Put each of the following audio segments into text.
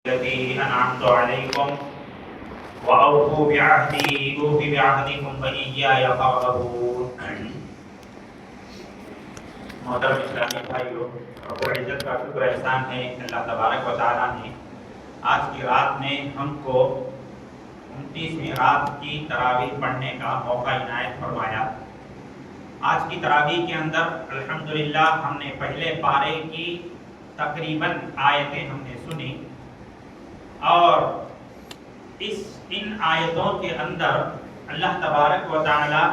الذي أنعمت عليكم وأوفوا بعهدي أوف بعهدكم وإياي فارهبون. محترم اسلامی بھائیوں، رب العزت کا شکر احسان ہے اللہ تبارک و تعالیٰ نے آج کی رات میں ہم کو 29ویں رات کی تراویح پڑھنے کا موقع عنایت فرمایا۔ آج کی تراویح کے اندر الحمدللہ ہم نے پہلے پارے کی تقریباً آیتیں ہم نے سنی، اور ان آیتوں کے اندر اللہ تبارک و تعالی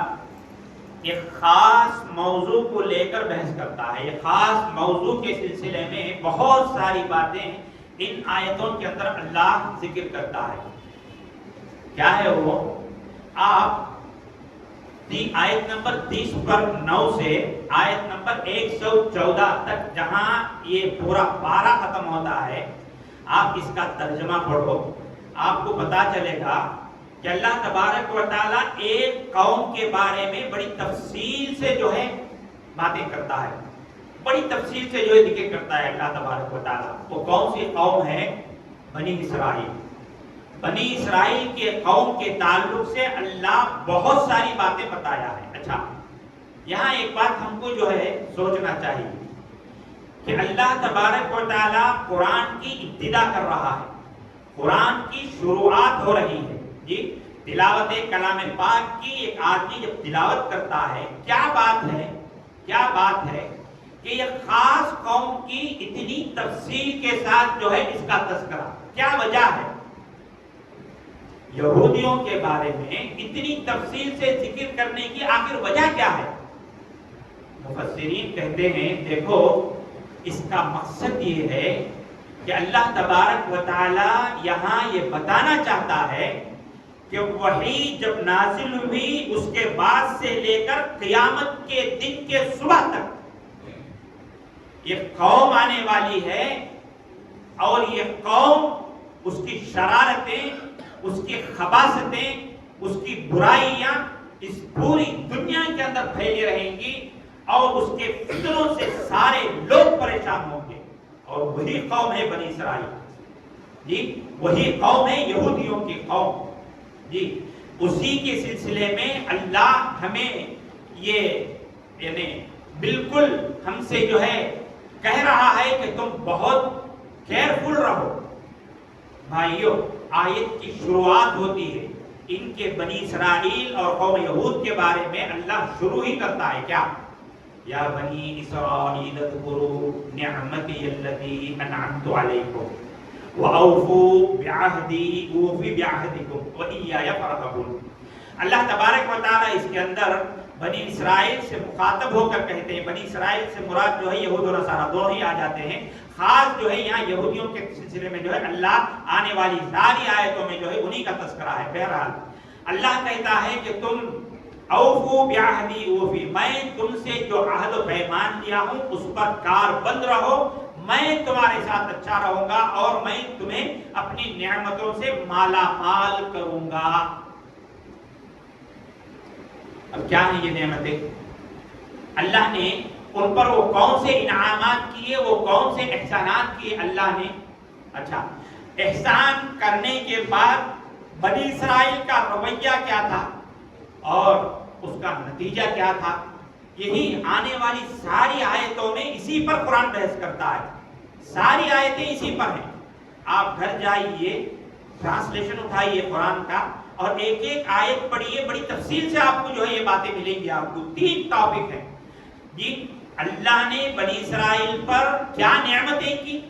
ایک خاص موضوع کو لے کر بحث کرتا ہے۔ یہ خاص موضوع کے سلسلے میں بہت ساری باتیں ان آیتوں کے اندر اللہ ذکر کرتا ہے۔ کیا ہے وہ؟ آپ آیت نمبر 30 پر 9 سے آیت نمبر 114 تک جہاں یہ پورا پارہ ختم ہوتا ہے، آپ اس کا ترجمہ پڑھو، آپ کو پتا چلے گا کہ اللہ تبارک و تعالیٰ ایک قوم کے بارے میں بڑی تفصیل سے جو ہے باتیں کرتا ہے، بڑی تفصیل سے جو ہے ذکر کرتا ہے اللہ تبارک و تعالیٰ۔ وہ کون سی قوم ہے؟ بنی اسرائیل۔ بنی اسرائیل کے قوم کے تعلق سے اللہ بہت ساری باتیں بتایا ہے۔ اچھا، یہاں ایک بات ہم کو جو ہے سوچنا چاہیے کہ اللہ تبارک و تعالیٰ قرآن کی ابتدا کر رہا ہے، قرآن کی شروعات ہو رہی ہے۔ جی، تلاوت کلام پاک کی ایک آدمی جب تلاوت کرتا ہے، کیا بات ہے کہ یہ خاص قوم کی اتنی تفصیل کے ساتھ جو ہے اس کا تذکرہ، کیا وجہ ہے؟ یہودیوں کے بارے میں اتنی تفصیل سے ذکر کرنے کی آخر وجہ کیا ہے؟ مفسرین کہتے ہیں دیکھو، اس کا مقصد یہ ہے کہ اللہ تبارک و تعالی یہاں یہ بتانا چاہتا ہے کہ وحی جب نازل ہوئی اس کے بعد سے لے کر قیامت کے دن کے صبح تک یہ قوم آنے والی ہے، اور یہ قوم اس کی شرارتیں، اس کی خباثتیں، اس کی برائیاں اس پوری دنیا کے اندر پھیلی رہیں گی، اور اس کے فتنوں سے سارے لوگ پریشان ہوں گے۔ اور وہی قوم ہے بنی اسرائیل، جی وہی قوم ہے یہودیوں کی قوم۔ جی، اسی کے سلسلے میں اللہ ہمیں یہ یعنی بالکل ہم سے جو ہے کہہ رہا ہے کہ تم بہت کیئرفل رہو۔ بھائیو، آیت کی شروعات ہوتی ہے ان کے بنی اسرائیل اور قوم یہود کے بارے میں اللہ شروع ہی کرتا ہے کیا؟ یا بنی اسرائیل اذکروا نعمتی التي انعمت علیکم واوفوا بعہدی اوف بعہدکم وإیایا فارہبون۔ اللہ تبارک و تعالی اس کے اندر بنی اسرائیل سے مخاطب ہو کر کہتے ہیں، بنی اسرائیل سے مراد جو ہے یہود و نصارہ دونوں ہی آ جاتے ہیں، خاص جو ہے یہاں یہودیوں کے سلسلے میں جو ہے اللہ آنے والی ساری آیتوں میں جو ہے انہی کا تذکرہ ہے۔ بہرحال اللہ کہتا ہے کہ تم اوفو بعہدی اوفی، میں تم سے جو عہد و پیمان لیا ہوں اس پر کار بند رہو، میں تمہارے ساتھ اچھا رہوں گا، اور میں تمہیں اپنی نعمتوں سے مالا مال کروں گا۔ اب کیا ہیں یہ نعمتیں؟ اللہ نے ان پر وہ کون سے انعامات کیے، وہ کون سے احسانات کیے اللہ نے؟ اچھا، احسان کرنے کے بعد بنی اسرائیل کا رویہ کیا تھا اور اس کا نتیجہ کیا تھا؟ یہی آنے والی ساری آیتوں میں اسی پر قرآن بحث کرتا ہے، ساری آیتیں اسی پر ہیں۔ آپ گھر جائیے، ٹرانسلیشن اٹھائیے قرآن کا، اور ایک ایک آیت پڑھیے، بڑی تفصیل سے آپ کو جو ہے یہ باتیں ملیں گی۔ آپ کو 3 ٹاپک ہیں جی، اللہ نے بنی اسرائیل پر کیا نعمتیں کی،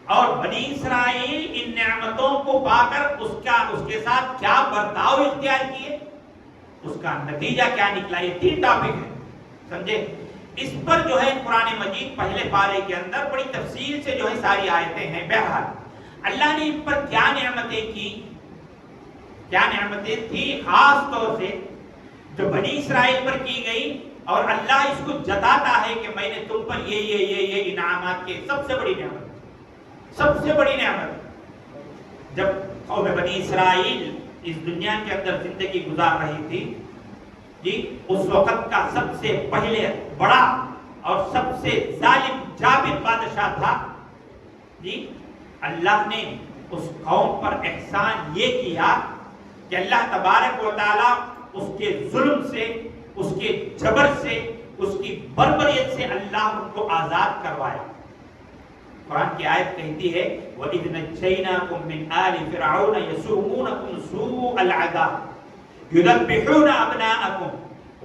اور بنی اسرائیل ان نعمتوں کو پا کر اس کے ساتھ کیا برتاؤ اختیار کیے، اس کا نتیجہ کیا نکلا۔ یہ 3 ٹاپک ہیں، سمجھے؟ اس پر جو ہے قرآن مجید پہلے پارے کے اندر بڑی تفصیل سے جو ہے ساری آیتیں ہیں۔ بہرحال اللہ نے ان پر کیا نعمتیں کی، کیا نعمتیں تھی خاص طور سے جو بنی اسرائیل پر کی گئی، اور اللہ اس کو جتاتا ہے کہ میں نے تم پر یہ انعامات کے سب سے بڑی نعمت جب قوم بنی اسرائیل اس دنیا کے اندر زندگی گزار رہی تھی، جی اس وقت کا سب سے پہلے بڑا اور سب سے ظالم جابر بادشاہ تھا جی اللہ نے اس قوم پر احسان یہ کیا کہ اللہ تبارک و تعالیٰ اس کے ظلم سے، اس کے جبر سے، اس کی بربریت سے اللہ ان کو آزاد کروایا۔ قرآن کی آیت کہتی ہے وَإِذْ نَجَّيْنَاكُمْ مِنْ آلِ فِرْعَوْنَ يَسُومُونَكُمْ سُوءَ الْعَذَابِ يُذَبِّحُونَ أَبْنَاءَكُمْ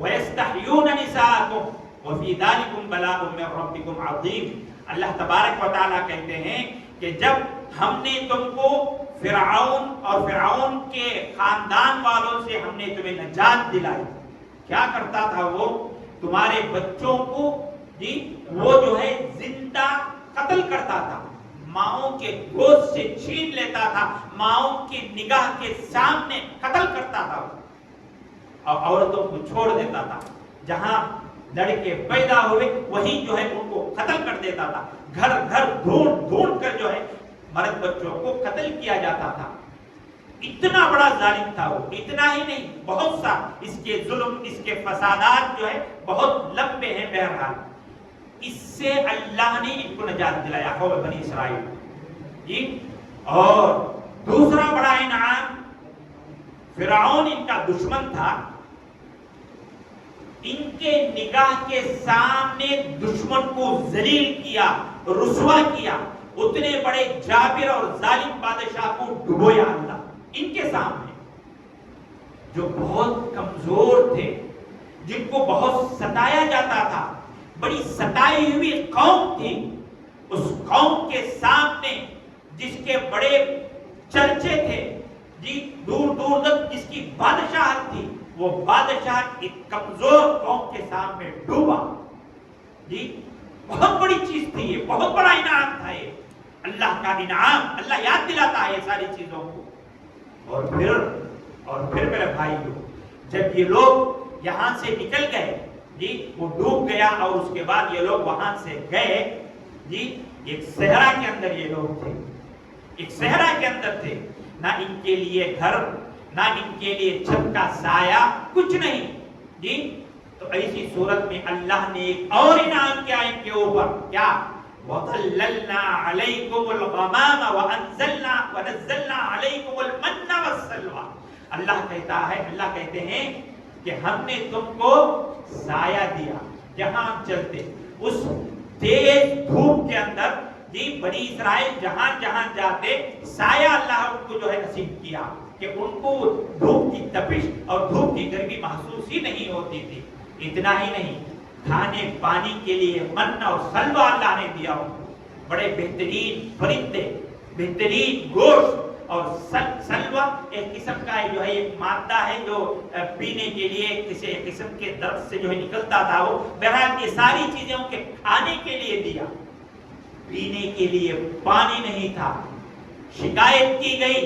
وَيَسْتَحْيُونَ نِسَاءَكُمْ وَفِي ذَلِكُمْ بَلَاءٌ مِّن رَّبِّكُمْ عَظِيمٌ۔ اللہ تبارک و تعالیٰ کہتے ہیں کہ جب ہم نے تم کو فرعون اور فرعون کے خاندان والوں سے ہم نے تمہیں نجات دلائی، کیا کرتا تھا وہ؟ تمہارے بچوں کو وہ جو ہے زندہ قتل کرتا تھا، ماؤں کے گوشت سے چھین لیتا تھا، ماؤں کی نگاہ کے سامنے قتل کرتا تھا اور عورتوں کو چھوڑ دیتا تھا۔ جہاں لڑکے پیدا ہوئے وہیں جو ہے ان کو قتل کر دیتا تھا، گھر گھر ڈھونڈ ڈھونڈ کر جو ہے مرد بچوں کو قتل کیا جاتا تھا۔ اتنا بڑا ظالم تھا وہ، اتنا ہی نہیں بہت سا اس کے ظلم، اس کے فسادات جو ہے بہت لمبے ہیں۔ بہرحال اس سے اللہ نے ان کو نجات دلایا، قوم بنی اسرائیل جی۔ اور دوسرا بڑا انعام، فرعون ان کا دشمن تھا، ان کے نگاہ کے سامنے دشمن کو ذلیل کیا، رسوا کیا، اتنے بڑے جابر اور ظالم بادشاہ کو ڈبویا اللہ ان کے سامنے، جو بہت کمزور تھے، جن کو بہت ستایا جاتا تھا، بڑی ستائی ہوئی قوم تھی۔ اس قوم کے سامنے جس کے بڑے چرچے تھے جی، دور دور تک جس کی بادشاہت تھی، وہ بادشاہ ایک کمزور قوم کے سامنے ڈوبا جی۔ بہت بڑی چیز تھی یہ، بہت بڑا انعام تھا یہ، اللہ کا انعام۔ اللہ یاد دلاتا ہے یہ ساری چیزوں کو۔ اور پھر میرے بھائیو، جب یہ لوگ یہاں سے نکل گئے جی، وہ ڈوب گیا اور اس کے بعد یہ لوگ وہاں سے گئے جی، ایک صحرا کے اندر یہ لوگ تھے، ایک صحرا کے اندر تھے، نہ ان کے لیے گھر، نہ ان کے لیے چھت کا سایہ، کچھ نہیں جی۔ تو ایسی صورت میں اللہ نے ایک اور انعام کیا ان کے اوپر، کیا؟ وَظَلَّلْنَا عَلَيْكُمُ الْغَمَامَ وَأَنزَلْنَا وَنَزَّلْنَا عَلَيْكُمُ الْمَنَّ وَالسَّلْوَىٰ۔ اللہ کہتا ہے، اللہ کہتے ہیں کہ ہم نے تم کو سایہ دیا، جہاں ہم چلتے اس تیز دھوپ کے اندر جی، بنی اسرائیل جہاں جہاں جاتے سایہ اللہ ان کو جو ہے نصیب کیا کہ ان کو دھوپ کی تپش اور دھوپ کی گرمی محسوس ہی نہیں ہوتی تھی۔ اتنا ہی نہیں، کھانے پانی کے لیے من اور سلوہ اللہ نے دیا ان کو، بڑے بہترین پرندے، بہترین گوشت، اور سلوہ ایک قسم کا جو ہے ایک مادہ ہے جو پینے کے لیے کسی قسم کے درخت سے جو ہے نکلتا تھا وہ۔ بہرحال یہ ساری چیزیں ان کے کھانے کے لیے دیا، پینے کے لیے پانی نہیں تھا۔ شکایت کی گئی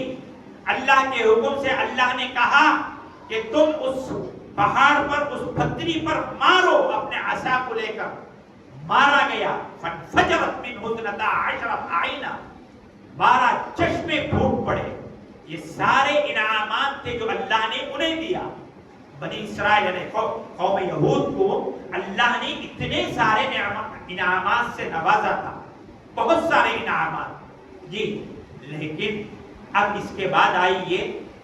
اللہ کے حکم سے، اللہ نے کہا کہ تم اس پہاڑ پر، اس پتھری پر مارو، اپنے عصا کو لے کر مارا گیا۔ فَانْفَجَرَتْ مِنْهُ اثْنَتَا عَشْرَةَ عَيْنًا، 12 چشمے پھوٹ پڑے۔ یہ سارے انعامات تھے جو اللہ نے انہیں دیا۔ بنی اسرائیل یعنی قوم یہود کو اللہ نے اتنے سارے انعامات سے نوازا تھا، بہت سارے انعامات جی۔ لیکن اب اس کے بعد آئی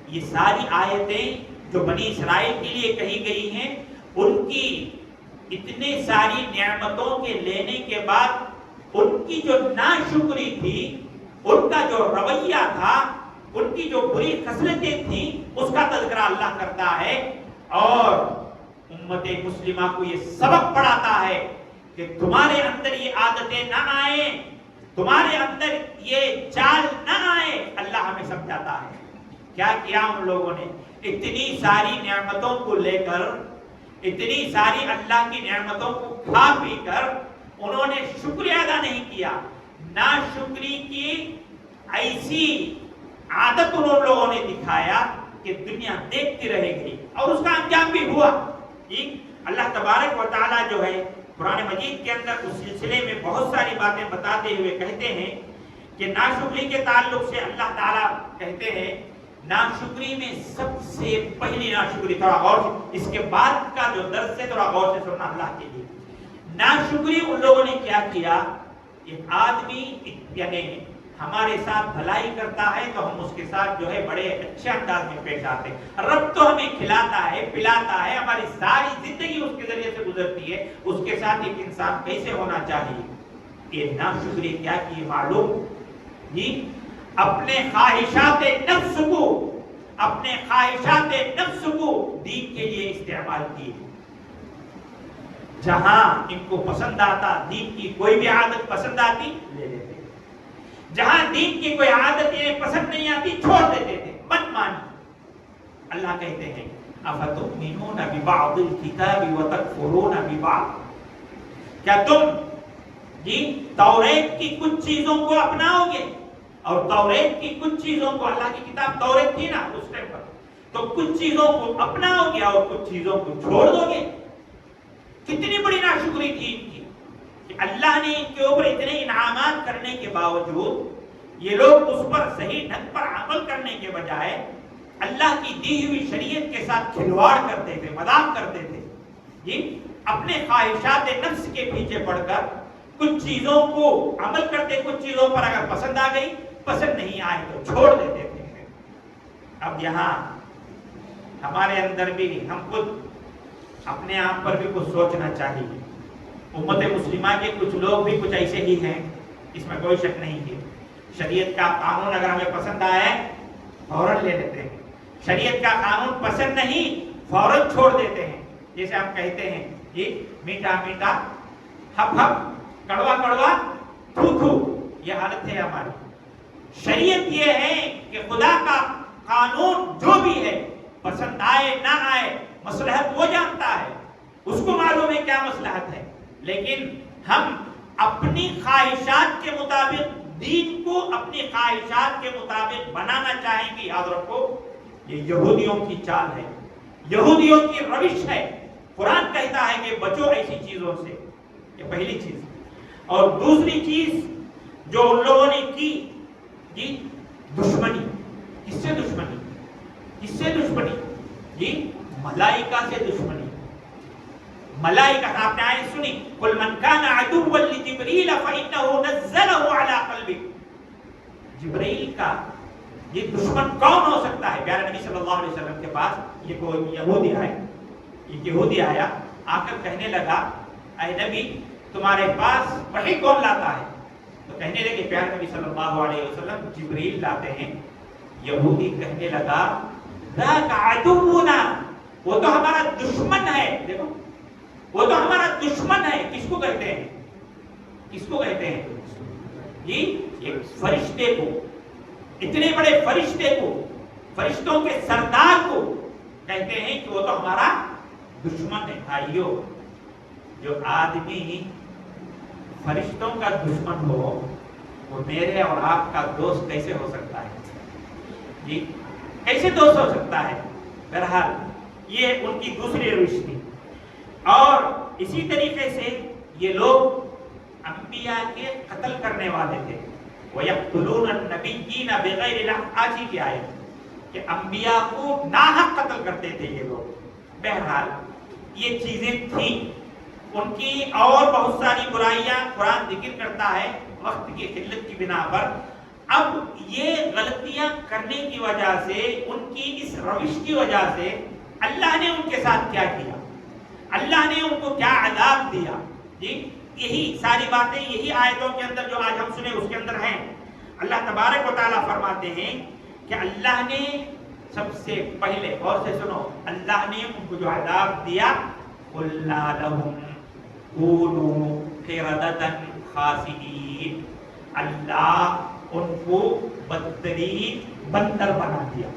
یہ ساری آیتیں جو بنی اسرائیل کے لیے کہی گئی ہیں، ان کی اتنے ساری نعمتوں کے لینے کے بعد ان کی جو ناشکری تھی، ان کا جو رویہ تھا، ان کی جو بری خصلتیں تھیں، اس کا تذکرہ اللہ کرتا ہے اور امت مسلمہ کو یہ سبق پڑھاتا ہے کہ تمہارے اندر یہ عادتیں نہ آئیں، تمہارے اندر یہ چال نہ آئے۔ اللہ ہمیں سمجھاتا ہے کیا کیا ان لوگوں نے، اتنی ساری نعمتوں کو لے کر، اتنی ساری اللہ کی نعمتوں کو کھا پی کر انہوں نے شکریہ ادا نہیں کیا۔ ناشکری کی ایسی عادت ان لوگوں نے دکھایا کہ دنیا دیکھتی رہ گئی اور اس کا انجام بھی ہوا۔ اللہ تبارک و تعالیٰ جو ہے قرآن مجید کے اندر اس سلسلے میں بہت ساری باتیں بتاتے ہوئے کہتے ہیں کہ ناشکری کے تعلق سے اللہ تعالیٰ کہتے ہیں، ناشکری میں سب سے پہلی ناشکری، تھوڑا غور سے اس کے بعد کا جو درس ہے تھوڑا غور سے سننا اللہ کے لیے۔ ناشکری ان لوگوں نے کیا کیا، ایک آدمی یعنی ہمارے ساتھ بھلائی کرتا ہے تو ہم اس کے ساتھ جو ہے بڑے اچھے انداز میں پیش آتے ہیں۔ رب تو ہمیں کھلاتا ہے پلاتا ہے، ہماری ساری زندگی اس کے ذریعے سے گزرتی ہے، اس کے ساتھ ایک انسان کیسے ہونا چاہیے؟ یہ ناشکری کیا کی معلوم جی، اپنے خواہشات نفس کو، اپنے خواہشات نفس کو دین کے لیے استعمال کیے۔ جہاں ان کو پسند آتا، دین کی کوئی بھی عادت پسند آتی لے لیتے، جہاں دین کی کوئی عادت انہیں پسند نہیں آتی چھوڑ دیتے تھے، من مانی۔ اللہ کہتے ہیں افتؤمنون ببعض الکتاب وتکفرون ببعض، کیا تم جی توریت کی کچھ چیزوں کو اپناؤ گے اور توریت کی کچھ چیزوں کو، اللہ کی کتاب توریت تھی نا اس ٹائم پر، تو کچھ چیزوں کو اپناؤ گے اور کچھ چیزوں کو چھوڑ دو گے؟ کتنی بڑی ناشکری تھی ان کی کہ اللہ نے ان کے اوپر اتنے انعامات کرنے کے باوجود یہ لوگ اس پر صحیح ڈھنگ پر عمل کرنے کے بجائے اللہ کی دی ہوئی شریعت کے ساتھ کھلواڑ کرتے تھے، مذاق کرتے تھے جی، اپنے خواہشات نفس کے پیچھے پڑ کر کچھ چیزوں کو عمل کرتے، کچھ چیزوں پر اگر پسند آ گئی، پسند نہیں آئے تو چھوڑ دیتے تھے۔ اب یہاں ہمارے اندر بھی ہم خود اپنے آپ پر بھی کچھ سوچنا چاہیے۔ امت مسلمہ کے کچھ لوگ بھی کچھ ایسے ہی ہیں، اس میں کوئی شک نہیں ہے۔ شریعت کا قانون اگر ہمیں پسند آئے فوراً لے لیتے ہیں، شریعت کا قانون پسند نہیں فوراً چھوڑ دیتے ہیں۔ جیسے ہم کہتے ہیں جی میٹھا میٹھا ہپ ہپ، کڑوا کڑوا تھو تھو، یہ حالت ہے ہماری۔ شریعت یہ ہے کہ خدا کا قانون جو بھی ہے پسند آئے نہ آئے، مصلحت وہ جانتا ہے، اس کو معلوم ہے کیا مصلحت ہے، لیکن ہم اپنی خواہشات کے مطابق دین کو اپنی خواہشات کے مطابق بنانا چاہیں گے۔ یاد رکھو یہ یہودیوں کی چال ہے، یہودیوں کی روش ہے۔ قرآن کہتا ہے کہ بچو ایسی چیزوں سے، یہ پہلی چیز۔ اور دوسری چیز جو ان لوگوں نے کی جی دشمنی، کس سے دشمنی؟ کس سے دشمنی جی؟ ملائکہ سے دشمنی۔ ملائکہ آپ نے آیت سنی، قل من کان عدوا لجبریل فإنه نزله على قلبك، جبرائیل کا یہ دشمن کون ہو سکتا ہے؟ پیارے نبی صلی اللہ علیہ وسلم کے پاس یہ کوئی یہودی آئے، ایک یہودی آیا، آ کر کہنے لگا اے نبی تمہارے پاس وحی کون لاتا ہے؟ تو کہنے لگے پیارے نبی صلی اللہ علیہ وسلم جبریل لاتے ہیں۔ یہودی کہنے لگا ذاک عدونا، وہ تو ہمارا دشمن ہے۔ دیکھو وہ تو ہمارا دشمن ہے۔ کس کو کہتے ہیں؟ کس کو کہتے ہیں جی؟ ایک فرشتے کو، اتنے بڑے فرشتے کو، فرشتوں کے سردار کو کہتے ہیں کہ وہ تو ہمارا دشمن ہے۔ بھائیو، جو آدمی فرشتوں کا دشمن ہو وہ میرے اور آپ کا دوست کیسے ہو سکتا ہے جی؟ کیسے دوست ہو سکتا ہے؟ بہرحال یہ ان کی دوسری روش تھی۔ اور اسی طریقے سے یہ لوگ انبیاء کے قتل کرنے والے تھے۔ وَيَقْتُلُونَ النَّبِيِّينَ بِغَيْرِ الْحَقِّ، آج ہی کی آیت کہ انبیاء کو ناحق قتل کرتے تھے یہ لوگ۔ بہرحال یہ چیزیں تھیں ان کی، اور بہت ساری برائیاں قرآن ذکر کرتا ہے وقت کی قلت کی بنا پر۔ اب یہ غلطیاں کرنے کی وجہ سے، ان کی اس روش کی وجہ سے اللہ نے ان کے ساتھ کیا کیا، اللہ نے ان کو کیا عذاب دیا جی؟ یہی ساری باتیں یہی آیتوں کے اندر جو آج ہم سنے اس کے اندر ہیں۔ اللہ تبارک و تعالیٰ فرماتے ہیں کہ اللہ نے سب سے پہلے، غور سے سنو، اللہ نے ان کو جو عذاب دیا، قُلْنَا لَهُمْ كُونُوا قِرَدَةً خَاسِئِينَ، اللہ ان کو بدترین بندر بنا دیا،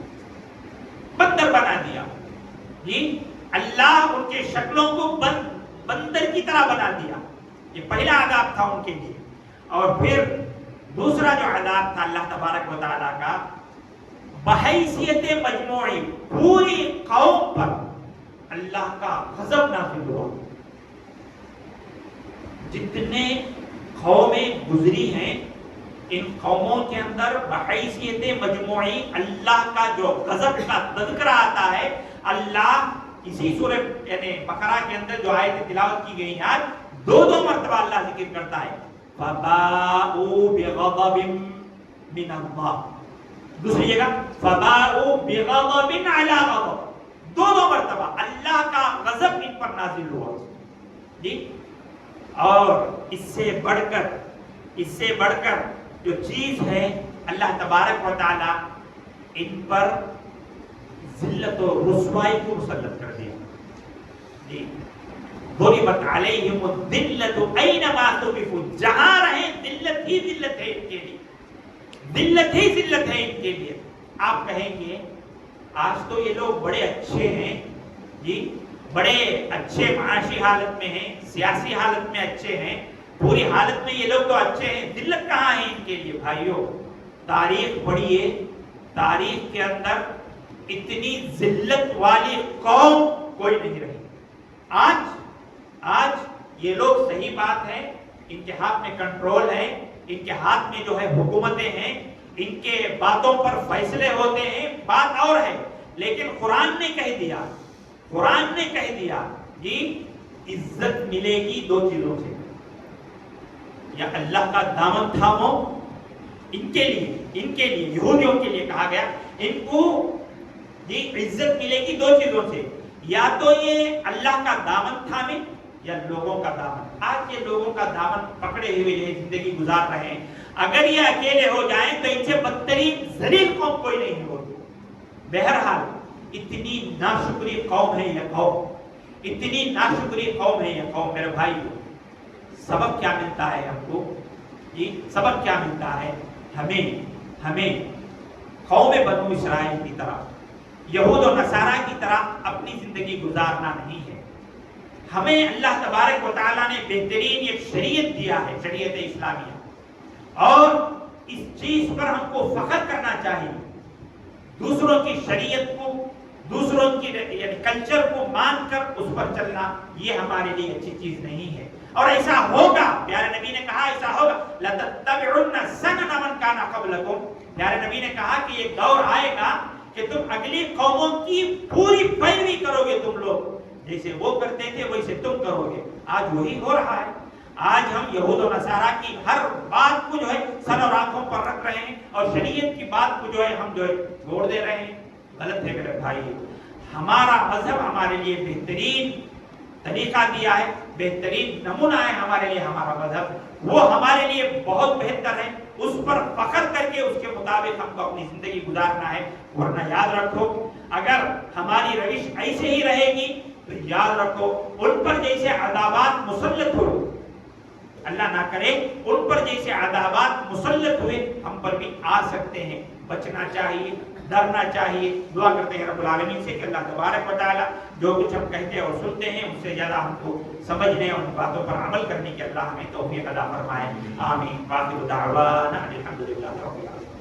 بندر بنا دیا جی۔ اللہ ان کے شکلوں کو بندر کی طرح بنا دیا، یہ پہلا عذاب تھا ان کے لیے۔ اور پھر دوسرا جو عذاب تھا اللہ تبارک و تعالیٰ کا، بحیثیت مجموعی پوری قوم پر اللہ کا غضب نازل ہوا۔ جتنے قومیں گزری ہیں ان قوموں کے اندر بحیثیت مجموعی اللہ کا جو غضب کا تذکرہ آتا ہے، اللہ اسی سورہ یعنی بقرہ کے اندر جو آیت تلاوت کی گئی ہے، دو مرتبہ اللہ ذکر کرتا ہے، فَبَاءُوا بِغَضَبٍ من اللہ. دوسری جگہ فباؤوا بغضب علی غضب, دونوں مرتبہ اللہ کا غضب ان پر نازل ہوا جی. اور اس سے بڑھ کر جو چیز ہے, اللہ تبارک و تعالی ان پر ذلت و رسوائی کو مسلط کر دیا جی. ضربت علیہم الذلۃ اینما ثقفوا, جہاں رہیں ذلت ہی ذلت ہے ان کے لیے, ذلت ہی ذلت ہے ان کے لیے. آپ کہیں گے آج تو یہ لوگ بڑے اچھے ہیں جی, بڑے اچھے معاشی حالت میں ہیں, سیاسی حالت میں اچھے ہیں, پوری حالت میں یہ لوگ تو اچھے ہیں, ذلت کہاں ہے ان کے لیے؟ بھائیو تاریخ پڑھیے, تاریخ کے اندر اتنی ذلت والی قوم کوئی نہیں رہی. آج یہ لوگ صحیح بات ہے, ان کے ہاتھ میں کنٹرول ہے, ان کے ہاتھ میں جو ہے حکومتیں ہیں, ان کے باتوں پر فیصلے ہوتے ہیں, بات اور ہے. لیکن قرآن نے کہہ دیا کہ عزت ملے گی دو چیزوں سے, یا اللہ کا دامن تھامو, ان کے لیے یہودیوں کے لیے کہا گیا ان کو جی عزت ملے گی دو چیزوں سے, یا تو یہ اللہ کا دامن تھامے یا لوگوں کا دامن. آج یہ لوگوں کا دامن پکڑے ہوئے یہ زندگی گزار رہے ہیں. اگر یہ اکیلے ہو جائیں تو ان سے بدترین ذلیل قوم کوئی نہیں ہوگی. بہرحال اتنی ناشکری قوم ہے یہ قوم, اتنی ناشکری قوم ہے یہ قوم. میرے بھائی سبق کیا ملتا ہے ہم کو جی؟ سبق کیا ملتا ہے ہمیں قوم بنو اسرائیل کی طرح, یہود و نصارہ کی طرح اپنی زندگی گزارنا نہیں ہے. ہمیں اللہ تبارک و تعالیٰ نے بہترین ایک شریعت دیا ہے, شریعت اسلامیہ, اور اس چیز پر ہم کو فخر کرنا چاہیے. دوسروں کی شریعت کو, دوسروں کی یعنی کلچر کو مان کر اس پر چلنا یہ ہمارے لیے اچھی چیز نہیں ہے. اور ایسا ہوگا, پیارے نبی نے کہا ایسا ہوگا, لَتَتَّبِعُنَّ سَنَنَ مَنْ كَانَ قَبْلَكُمْ. پیارے نبی نے کہا کہ یہ دور آئے گا کہ تم اگلی قوموں کی پوری پیروی کرو گے, تم لوگ جیسے وہ کرتے تھے ویسے تم کرو گے. آج وہی ہو رہا ہے. آج ہم یہود و نصارہ کی ہر بات کو جو ہے سر اور آنکھوں پر رکھ رہے ہیں, اور شریعت کی بات کو جو ہے ہم جو ہے چھوڑ دے رہے ہیں. غلط ہے میرے بھائی. ہمارا مذہب ہمارے لیے بہترین طریقہ دیا ہے, بہترین نمونہ ہے ہمارے لیے ہمارا مذہب, وہ ہمارے لیے بہت بہتر ہے. اس پر فخر کر کے اس کے مطابق ہم کو اپنی زندگی گزارنا ہے. ورنہ یاد رکھو, اگر ہماری روش ایسے ہی رہے گی تو یاد رکھو ان پر جیسے عذابات مسلط ہو, اللہ نہ کرے ان پر جیسے عذابات مسلط ہوئے ہم پر بھی آ سکتے ہیں. بچنا چاہیے, ڈرنا چاہیے. دعا کرتے ہیں رب العالمین سے کہ اللہ تبارک و تعالی جو کچھ ہم کہتے اور سنتے ہیں اس سے زیادہ ہم کو سمجھنے اور ان باتوں پر عمل کرنے کی اللہ ہمیں توفیق عطا فرمائے. آمین. باقی دعوانا الحمدللہ رب العالمین.